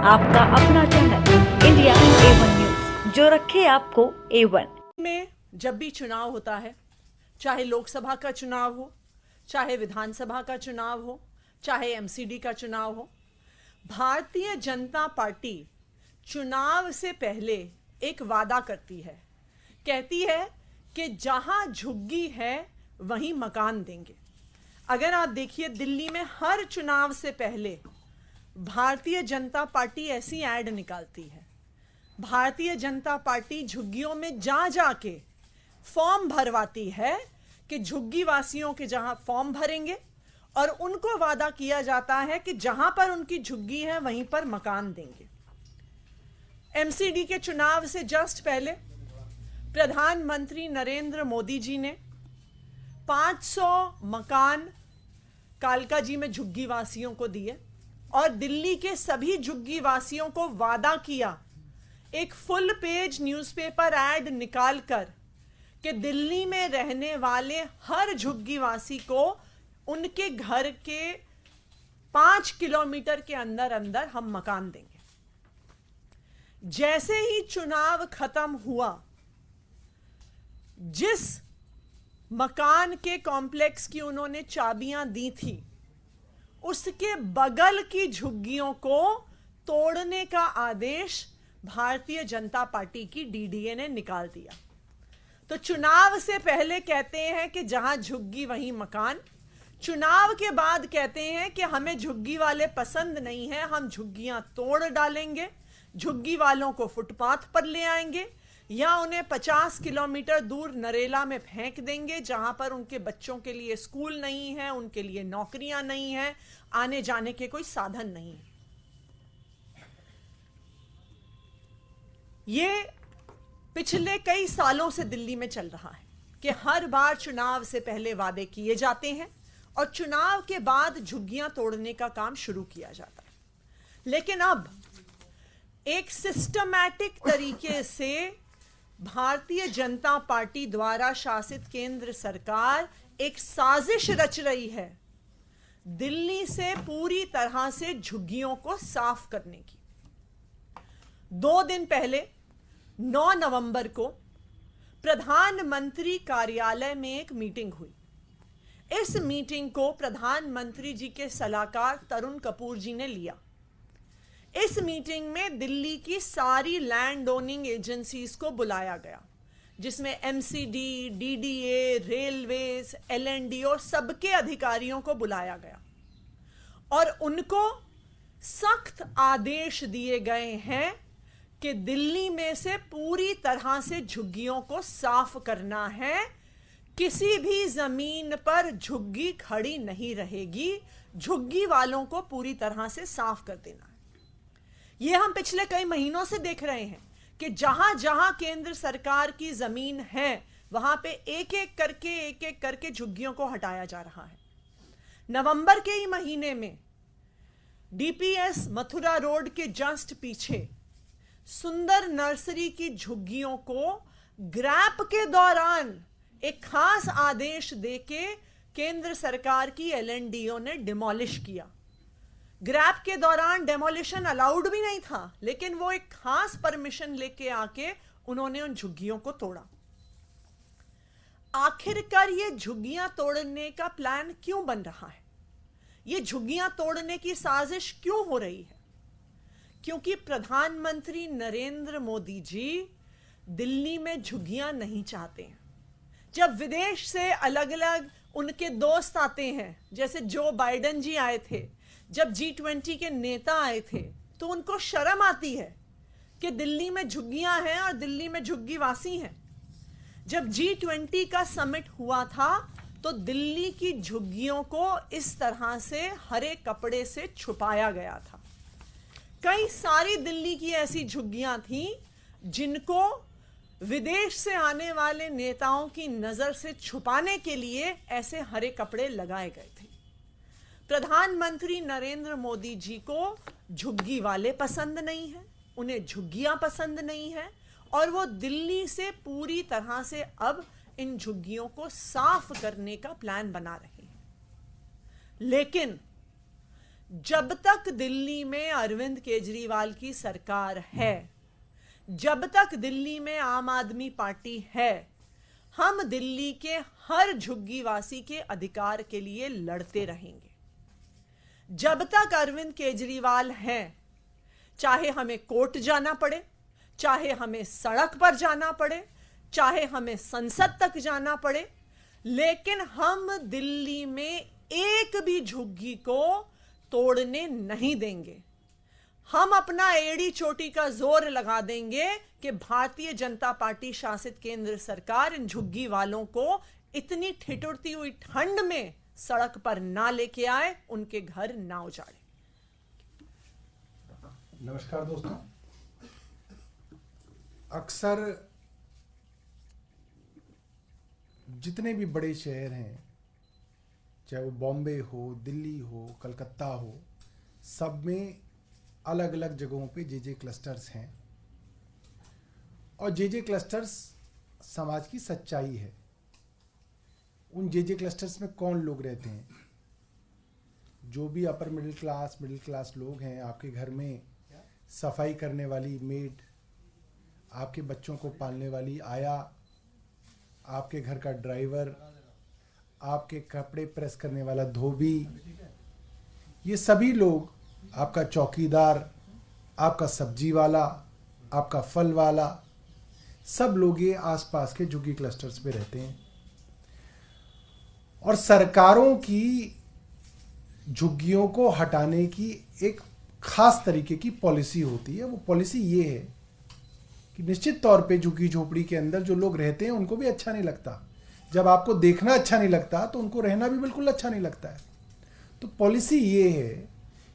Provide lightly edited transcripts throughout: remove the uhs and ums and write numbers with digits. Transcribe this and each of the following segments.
आपका अपना channel India A1 news, जो रखे आपको A1 में। जब भी चुनाव होता है, चाहे लोकसभा का चुनाव हो, चाहे विधानसभा का चुनाव हो, चाहे एमसीडी का चुनाव हो, भारतीय जनता पार्टी चुनाव से पहले एक वादा करती है। कहती है कि जहां झुग्गी है वहीं मकान देंगे। अगर आप देखिए, दिल्ली में हर चुनाव से पहले भारतीय जनता पार्टी ऐसी ऐड निकालती है। भारतीय जनता पार्टी झुग्गियों में जा जाके फॉर्म भरवाती है कि झुग्गी वासियों के जहां फॉर्म भरेंगे और उनको वादा किया जाता है कि जहां पर उनकी झुग्गी है वहीं पर मकान देंगे। एमसीडी के चुनाव से जस्ट पहले प्रधानमंत्री नरेंद्र मोदी जी ने 500 मकान कालका जी में झुग्गी वासियों को दिए और दिल्ली के सभी झुग्गी वासियों को वादा किया, एक फुल पेज न्यूज़पेपर ऐड निकालकर, कि दिल्ली में रहने वाले हर झुग्गी वासी को उनके घर के 5 किलोमीटर के अंदर अंदर हम मकान देंगे। जैसे ही चुनाव खत्म हुआ, जिस मकान के कॉम्प्लेक्स की उन्होंने चाबियां दी थी, उसके बगल की झुग्गियों को तोड़ने का आदेश भारतीय जनता पार्टी की डीडीए ने निकाल दिया। तो चुनाव से पहले कहते हैं कि जहां झुग्गी वहीं मकान, चुनाव के बाद कहते हैं कि हमें झुग्गी वाले पसंद नहीं है, हम झुग्गियां तोड़ डालेंगे, झुग्गी वालों को फुटपाथ पर ले आएंगे या उन्हें 50 किलोमीटर दूर नरेला में फेंक देंगे, जहां पर उनके बच्चों के लिए स्कूल नहीं है, उनके लिए नौकरियां नहीं है, आने जाने के कोई साधन नहीं है। ये पिछले कई सालों से दिल्ली में चल रहा है कि हर बार चुनाव से पहले वादे किए जाते हैं और चुनाव के बाद झुग्गियां तोड़ने का काम शुरू किया जाता है। लेकिन अब एक सिस्टमैटिक तरीके से भारतीय जनता पार्टी द्वारा शासित केंद्र सरकार एक साजिश रच रही है दिल्ली से पूरी तरह से झुग्गियों को साफ करने की। 2 दिन पहले 9 नवंबर को प्रधानमंत्री कार्यालय में एक मीटिंग हुई। इस मीटिंग को प्रधानमंत्री जी के सलाहकार तरुण कपूर जी ने लिया। इस मीटिंग में दिल्ली की सारी लैंड ओनिंग एजेंसीज को बुलाया गया, जिसमें एमसीडी, डीडीए, रेलवेज, एलएनडी और सबके अधिकारियों को बुलाया गया और उनको सख्त आदेश दिए गए हैं कि दिल्ली में से पूरी तरह से झुग्गियों को साफ करना है। किसी भी जमीन पर झुग्गी खड़ी नहीं रहेगी, झुग्गी वालों को पूरी तरह से साफ कर देना है। यह हम पिछले कई महीनों से देख रहे हैं कि जहां जहां केंद्र सरकार की जमीन है वहां पे एक एक करके झुग्गियों को हटाया जा रहा है। नवंबर के ही महीने में डीपीएस मथुरा रोड के जस्ट पीछे सुंदर नर्सरी की झुग्गियों को ग्रैप के दौरान एक खास आदेश देके केंद्र सरकार की एलएनडीओ ने डिमोलिश किया। ग्रैप के दौरान डेमोलिशन अलाउड भी नहीं था, लेकिन वो एक खास परमिशन लेके आके उन्होंने उन झुग्गियों को तोड़ा। आखिरकार ये झुग्गियां तोड़ने का प्लान क्यों बन रहा है? ये झुग्गियां तोड़ने की साजिश क्यों हो रही है? क्योंकि प्रधानमंत्री नरेंद्र मोदी जी दिल्ली में झुग्गियां नहीं चाहते हैं। जब विदेश से अलग अलग उनके दोस्त आते हैं, जैसे जो बाइडेन जी आए थे, जब G20 के नेता आए थे, तो उनको शर्म आती है कि दिल्ली में झुग्गियां हैं और दिल्ली में झुग्गी वासी हैं। जब G20 का समिट हुआ था तो दिल्ली की झुग्गियों को इस तरह से हरे कपड़े से छुपाया गया था। कई सारी दिल्ली की ऐसी झुग्गियां थीं जिनको विदेश से आने वाले नेताओं की नजर से छुपाने के लिए ऐसे हरे कपड़े लगाए गए थे। प्रधानमंत्री नरेंद्र मोदी जी को झुग्गी वाले पसंद नहीं हैं, उन्हें झुग्गियां पसंद नहीं है और वो दिल्ली से पूरी तरह से अब इन झुग्गियों को साफ करने का प्लान बना रहे हैं। लेकिन जब तक दिल्ली में अरविंद केजरीवाल की सरकार है, जब तक दिल्ली में आम आदमी पार्टी है, हम दिल्ली के हर झुग्गीवासी के अधिकार के लिए लड़ते रहेंगे। जब तक अरविंद केजरीवाल हैं, चाहे हमें कोर्ट जाना पड़े, चाहे हमें सड़क पर जाना पड़े, चाहे हमें संसद तक जाना पड़े, लेकिन हम दिल्ली में एक भी झुग्गी को तोड़ने नहीं देंगे। हम अपना एड़ी चोटी का जोर लगा देंगे कि भारतीय जनता पार्टी शासित केंद्र सरकार इन झुग्गी वालों को इतनी ठिठुरती हुई ठंड में सड़क पर ना लेके आए, उनके घर ना उजाड़े। नमस्कार दोस्तों, अक्सर जितने भी बड़े शहर हैं, चाहे वो बॉम्बे हो, दिल्ली हो, कलकत्ता हो, सब में अलग अलग जगहों पे जे क्लस्टर्स हैं और जे क्लस्टर्स समाज की सच्चाई है। उन जे क्लस्टर्स में कौन लोग रहते हैं? जो भी अपर मिडिल क्लास लोग हैं। आपके घर में सफाई करने वाली मेड, आपके बच्चों को पालने वाली आया, आपके घर का ड्राइवर, आपके कपड़े प्रेस करने वाला धोबी, ये सभी लोग, आपका चौकीदार, आपका सब्जी वाला, आपका फल वाला, सब लोग ये आसपास के झुग्गी क्लस्टर्स पे रहते हैं। और सरकारों की झुग्गियों को हटाने की एक खास तरीके की पॉलिसी होती है। वो पॉलिसी ये है कि निश्चित तौर पे झुग्गी झोपड़ी के अंदर जो लोग रहते हैं उनको भी अच्छा नहीं लगता। जब आपको देखना अच्छा नहीं लगता तो उनको रहना भी बिल्कुल अच्छा नहीं लगता है। तो पॉलिसी ये है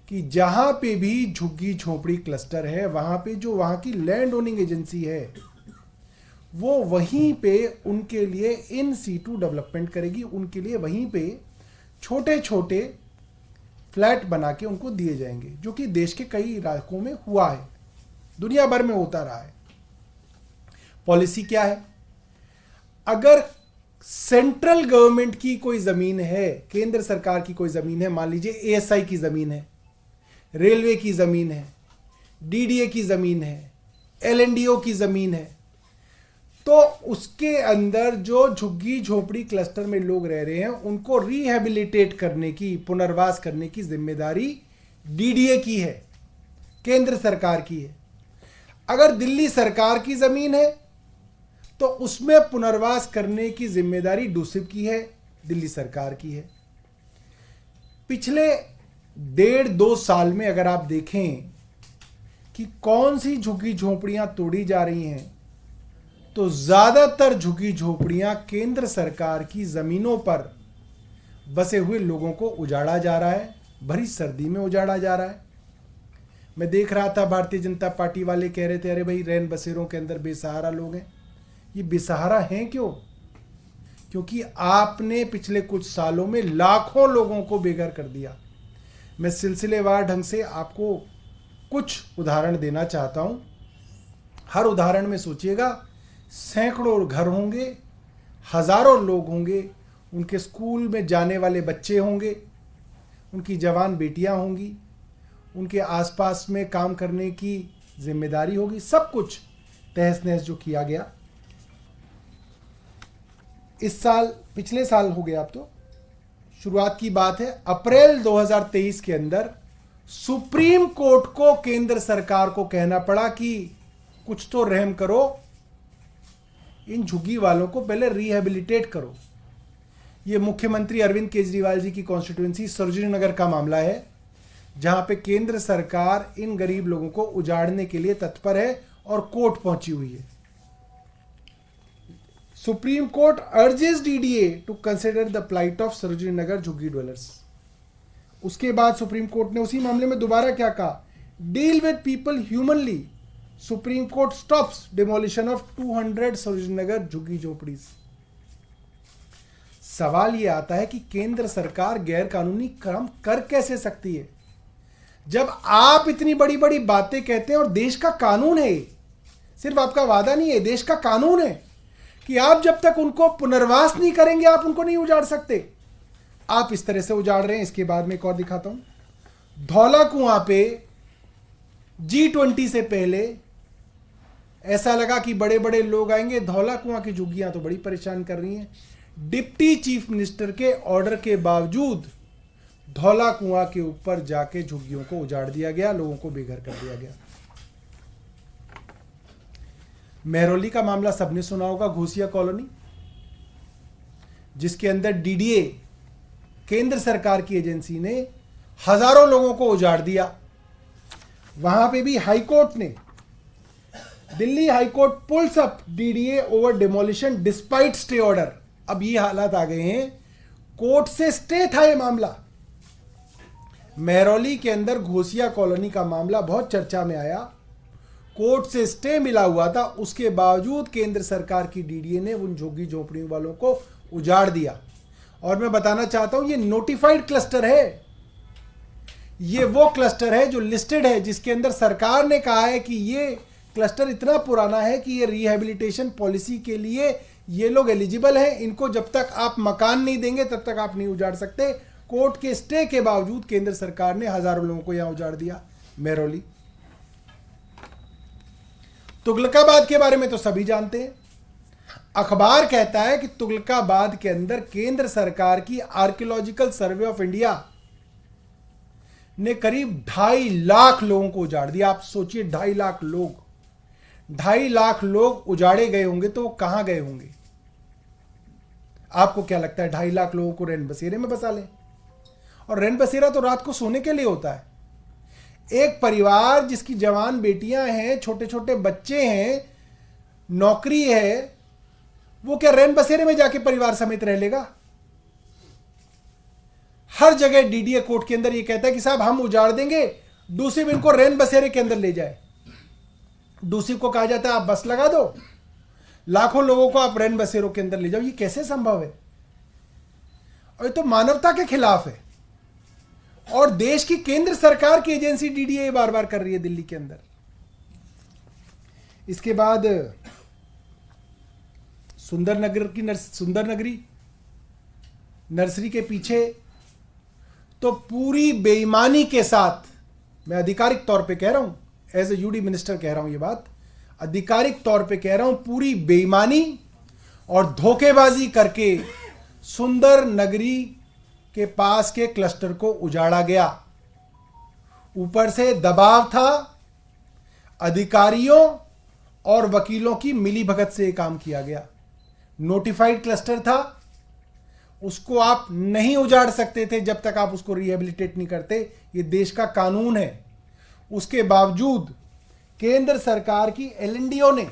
कि जहां पे भी झुग्गी झोपड़ी क्लस्टर है, वहां पे जो वहां की लैंड ओनिंग एजेंसी है वो वहीं पे उनके लिए इन सीटू डेवलपमेंट करेगी। उनके लिए वहीं पे छोटे छोटे फ्लैट बना के उनको दिए जाएंगे, जो कि देश के कई इलाकों में हुआ है, दुनिया भर में होता रहा है। पॉलिसी क्या है? अगर सेंट्रल गवर्नमेंट की कोई जमीन है, केंद्र सरकार की कोई जमीन है, मान लीजिए एएसआई की जमीन है, रेलवे की जमीन है, डीडीए की जमीन है, एलएनडीओ की जमीन है, तो उसके अंदर जो झुग्गी झोपड़ी क्लस्टर में लोग रह रहे हैं उनको रिहेबिलिटेट करने की, पुनर्वास करने की जिम्मेदारी डीडीए की है, केंद्र सरकार की है। अगर दिल्ली सरकार की जमीन है तो उसमें पुनर्वास करने की जिम्मेदारी डूसिब की है, दिल्ली सरकार की है। पिछले 1.5-2 साल में अगर आप देखें कि कौन सी झुग्गी झोपड़ियां तोड़ी जा रही हैं, तो ज्यादातर झुग्गी झोपड़ियां केंद्र सरकार की जमीनों पर बसे हुए लोगों को उजाड़ा जा रहा है, भरी सर्दी में उजाड़ा जा रहा है। मैं देख रहा था भारतीय जनता पार्टी वाले कह रहे थे, अरे भाई रैन बसेरों के अंदर बेसहारा लोग हैं। ये बेसहारा हैं क्यों? क्योंकि आपने पिछले कुछ सालों में लाखों लोगों को बेघर कर दिया। मैं सिलसिलेवार ढंग से आपको कुछ उदाहरण देना चाहता हूं। हर उदाहरण में सोचिएगा, सैकड़ों घर होंगे, हजारों लोग होंगे, उनके स्कूल में जाने वाले बच्चे होंगे, उनकी जवान बेटियां होंगी, उनके आसपास में काम करने की जिम्मेदारी होगी। सब कुछ तहस नहस जो किया गया इस साल, पिछले साल हो गया, अब तो शुरुआत की बात है, अप्रैल 2023 के अंदर सुप्रीम कोर्ट को केंद्र सरकार को कहना पड़ा कि कुछ तो रहम करो, इन झुग्गी वालों को पहले रिहेबिलिटेट करो। यह मुख्यमंत्री अरविंद केजरीवाल जी की कॉन्स्टिट्यूएंसी सरोजिनी नगर का मामला है, जहां पे केंद्र सरकार इन गरीब लोगों को उजाड़ने के लिए तत्पर है और कोर्ट पहुंची हुई है। Supreme court urges DDA to consider the plight of Sarojini Nagar jhuggi dwellers. उसके बाद सुप्रीम कोर्ट ने उसी मामले में दोबारा क्या कहा? Deal with people humanely. Supreme court stops demolition of 200 Sarojini Nagar jhuggi झोपड़ीज। सवाल यह आता है कि केंद्र सरकार गैर कानूनी काम कर कैसे सकती है, जब आप इतनी बड़ी बड़ी बातें कहते हैं और देश का कानून है, सिर्फ आपका वादा नहीं है, देश का कानून है कि आप जब तक उनको पुनर्वास नहीं करेंगे आप उनको नहीं उजाड़ सकते। आप इस तरह से उजाड़ रहे हैं। इसके बाद में एक और दिखाता हूं। धौला कुआं पे G20 से पहले ऐसा लगा कि बड़े बड़े लोग आएंगे, धौला कुआं की झुग्गियां तो बड़ी परेशान कर रही हैं। डिप्टी चीफ मिनिस्टर के ऑर्डर के बावजूद धौला कुआं के ऊपर जाके झुग्गियों को उजाड़ दिया गया, लोगों को बेघर कर दिया गया। मेहरौली का मामला सबने सुना होगा, घोसिया कॉलोनी, जिसके अंदर डीडीए केंद्र सरकार की एजेंसी ने हजारों लोगों को उजाड़ दिया। वहां पे भी हाईकोर्ट ने, Delhi high court pulls up DDA over demolition despite stay order. अब ये हालात आ गए हैं, कोर्ट से स्टे था ये मामला। मेहरौली के अंदर घोसिया कॉलोनी का मामला बहुत चर्चा में आया, कोर्ट से स्टे मिला हुआ था, उसके बावजूद केंद्र सरकार की डीडीए ने उन झुग्गी झोपड़ियों वालों को उजाड़ दिया। और मैं बताना चाहता हूं, ये नोटिफाइड क्लस्टर है, ये वो क्लस्टर है जो लिस्टेड है, जिसके अंदर सरकार ने कहा है कि ये क्लस्टर इतना पुराना है कि ये रिहैबिलिटेशन पॉलिसी के लिए ये लोग एलिजिबल हैं, इनको जब तक आप मकान नहीं देंगे तब तक आप नहीं उजाड़ सकते। कोर्ट के स्टे के बावजूद केंद्र सरकार ने हजारों लोगों को यहां उजाड़ दिया। मेहरौली, तुगलकाबाद के बारे में तो सभी जानते हैं। अखबार कहता है कि तुगलकाबाद के अंदर केंद्र सरकार की आर्कियोलॉजिकल सर्वे ऑफ इंडिया ने करीब 2.5 लाख लोगों को उजाड़ दिया। आप सोचिए, 2.5 लाख लोग, 2.5 लाख लोग उजाड़े गए होंगे तो वो कहां गए होंगे? आपको क्या लगता है, 2.5 लाख लोगों को रैन बसेरे में बसा लें? और रैन बसेरा तो रात को सोने के लिए होता है। एक परिवार जिसकी जवान बेटियां हैं, छोटे छोटे बच्चे हैं, नौकरी है, वो क्या रैन बसेरे में जाके परिवार समेत रह लेगा? हर जगह डीडीए कोर्ट के अंदर ये कहता है कि साहब हम उजाड़ देंगे, दूसरी भी इनको रैन बसेरे के अंदर ले जाए। दूसरी को कहा जाता है आप बस लगा दो, लाखों लोगों को आप रैन बसेरों के अंदर ले जाओ। ये कैसे संभव है? और ये तो मानवता के खिलाफ है। और देश की केंद्र सरकार की एजेंसी डीडीए बार बार कर रही है दिल्ली के अंदर। इसके बाद सुंदर नगरी नर्सरी के पीछे तो पूरी बेईमानी के साथ, मैं आधिकारिक तौर पे कह रहा हूं, एज ए यूडी मिनिस्टर कह रहा हूं, ये बात आधिकारिक तौर पे कह रहा हूं, पूरी बेईमानी और धोखेबाजी करके सुंदर नगरी के पास के क्लस्टर को उजाड़ा गया। ऊपर से दबाव था, अधिकारियों और वकीलों की मिलीभगत से काम किया गया। नोटिफाइड क्लस्टर था, उसको आप नहीं उजाड़ सकते थे जब तक आप उसको रिहेबिलिटेट नहीं करते, ये देश का कानून है। उसके बावजूद केंद्र सरकार की एलएनडीओ ने,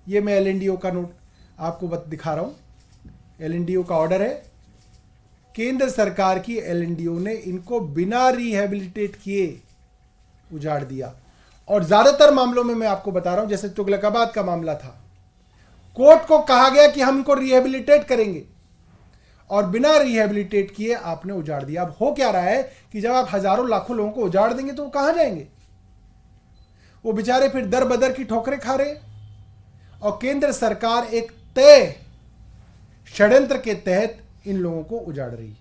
ये मैं एलएनडीओ का नोट आपको दिखा रहा हूं, एलएनडीओ का ऑर्डर है, केंद्र सरकार की एलएनडीओ ने इनको बिना रिहेबिलिटेट किए उजाड़ दिया। और ज्यादातर मामलों में मैं आपको बता रहा हूं, जैसे तुगलकाबाद का मामला था, कोर्ट को कहा गया कि हम इनको रिहेबिलिटेट करेंगे और बिना रिहेबिलिटेट किए आपने उजाड़ दिया। अब हो क्या रहा है कि जब आप हजारों लाखों लोगों को उजाड़ देंगे तो वो कहां जाएंगे? वो बेचारे फिर दर बदर की ठोकरें खा रहे। और केंद्र सरकार एक तय षड्यंत्र के तहत इन लोगों को उजाड़ रही।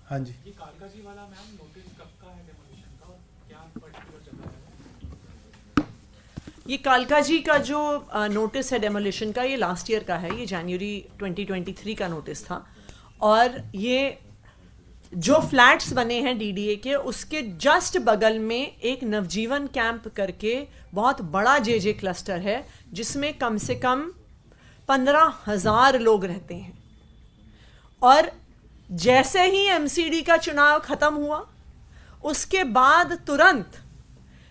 हाँ जी, ये कालकाजी वाला मैम नोटिस कब का है डेमोलिशन का और क्या पर्टिकुलर जगह है? ये कालकाजी का जो नोटिस है डेमोलिशन का, ये लास्ट ईयर का है, ये जनवरी 2023 का नोटिस था। और ये जो फ्लैट्स बने हैं डीडीए के, उसके जस्ट बगल में एक नवजीवन कैंप करके बहुत बड़ा जेजे क्लस्टर है, जिसमें कम से कम 15,000 लोग रहते हैं। और जैसे ही एमसीडी का चुनाव खत्म हुआ, उसके बाद तुरंत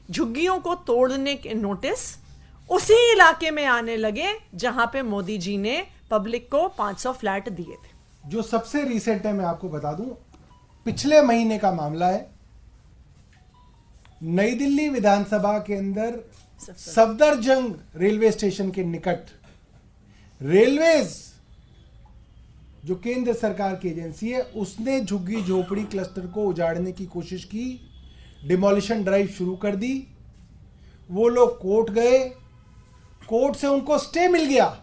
झुग्गियों को तोड़ने के नोटिस उसी इलाके में आने लगे जहां पे मोदी जी ने पब्लिक को 500 फ्लैट दिए थे। जो सबसे रिसेंट है मैं आपको बता दूं, पिछले महीने का मामला है। नई दिल्ली विधानसभा के अंदर सफदरजंग रेलवे स्टेशन के निकट रेलवेज, जो केंद्र सरकार की एजेंसी है, उसने झुग्गी झोपड़ी क्लस्टर को उजाड़ने की कोशिश की, डिमोलिशन ड्राइव शुरू कर दी। वो लोग कोर्ट गए, कोर्ट से उनको स्टे मिल गया,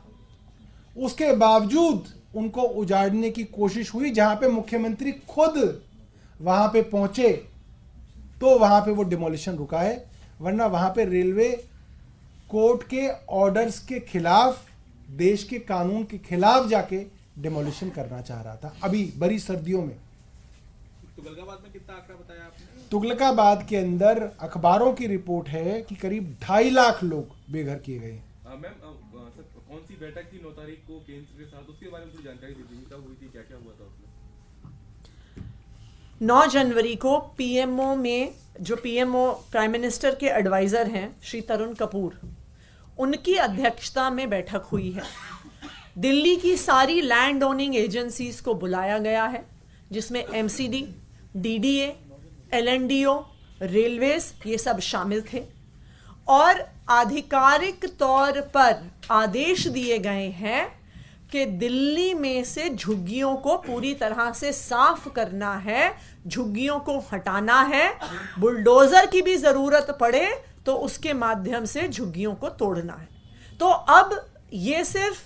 उसके बावजूद उनको उजाड़ने की कोशिश हुई, जहां पे मुख्यमंत्री खुद वहां पे पहुंचे तो वहां पे वो डिमोलिशन रुका है, वरना वहां पे रेलवे कोर्ट के ऑर्डर्स के खिलाफ, देश के कानून के खिलाफ जाके डिमोलिशन करना चाह रहा था अभी बड़ी सर्दियों में। तुगलकाबाद में कितना आंकड़ा बताया आपने? तुगलकाबाद के अंदर अखबारों की रिपोर्ट है कि करीब 2.5 लाख लोग बेघर किए गए। मैम सर कौन सी बैठक थी 9 तारीख को केंद्र के साथ, उसके बारे में थोड़ी जानकारी दीजिए, कब हुई थी, क्या क्या हुआ था उसमें? 9 जनवरी को पीएमओ में, जो पीएमओ प्राइम मिनिस्टर के एडवाइजर हैं श्री तरुण कपूर, उनकी अध्यक्षता में बैठक हुई है। दिल्ली की सारी लैंड ओनिंग एजेंसीज को बुलाया गया है, जिसमें एमसीडी, डीडीए, एलएनडीओ, रेलवेज ये सब शामिल थे, और आधिकारिक तौर पर आदेश दिए गए हैं कि दिल्ली में से झुग्गियों को पूरी तरह से साफ करना है, झुग्गियों को हटाना है, बुलडोजर की भी जरूरत पड़े तो उसके माध्यम से झुग्गियों को तोड़ना है। तो अब ये सिर्फ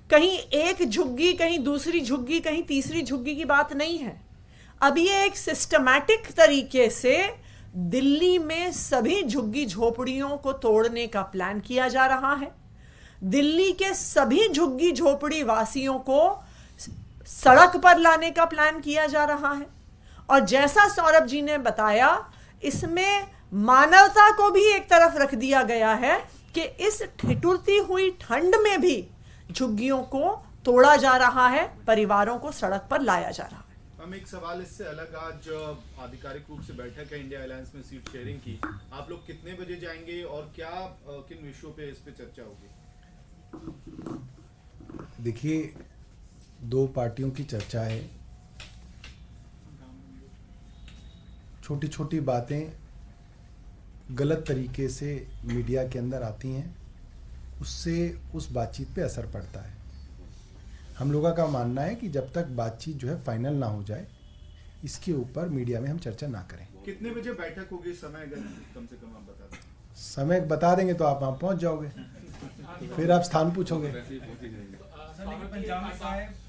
कहीं एक झुग्गी, कहीं दूसरी झुग्गी, कहीं तीसरी झुग्गी की बात नहीं है। अब ये एक सिस्टमैटिक तरीके से दिल्ली में सभी झुग्गी झोपड़ियों को तोड़ने का प्लान किया जा रहा है। दिल्ली के सभी झुग्गी झोपड़ी वासियों को सड़क पर लाने का प्लान किया जा रहा है। और जैसा सौरभ जी ने बताया, इसमें मानवता को भी एक तरफ रख दिया गया है कि इस ठिठुरती हुई ठंड में भी झुग्गियों को तोड़ा जा रहा है, परिवारों को सड़क पर लाया जा रहा है। हम एक सवाल इससे अलग, आज आधिकारिक रूप से बैठक है इंडिया अलायंस में सीट शेयरिंग की, आप लोग कितने बजे जाएंगे और क्या किन विषयों पे इस पे चर्चा होगी? देखिए, 2 पार्टियों की चर्चा है, छोटी छोटी बातें गलत तरीके से मीडिया के अंदर आती हैं, उससे उस बातचीत पे असर पड़ता है। हम लोगों का मानना है कि जब तक बातचीत जो है फाइनल ना हो जाए, इसके ऊपर मीडिया में हम चर्चा ना करें। कितने बजे बैठक होगी, समय अगर कम से कम आप बता दें? समय बता देंगे तो आप वहाँ पहुँच जाओगे, फिर आप स्थान पूछोगे।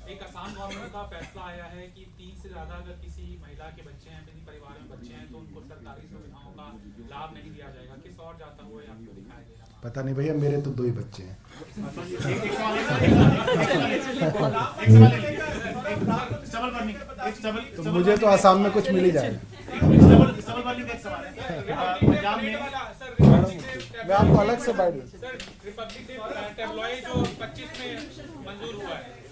एक आसाम गवर्नमेंट का फैसला आया है कि 3 से ज्यादा अगर किसी महिला के बच्चे हैं, किसी परिवार में बच्चे हैं, तो उनको सरकारी सुविधाओं का लाभ नहीं दिया जाएगा। किस और जाता हुआ आपको दिखाया गया? पता नहीं भैया, मेरे तो 2 ही बच्चे हैं। तो मुझे तो आसाम में कुछ मिल ही जाएगा। मैं आपको अलग से बाइट दूं। सर, रिपब्लिक डे टेबलॉइड जो 25 में मंजूर हुआ है।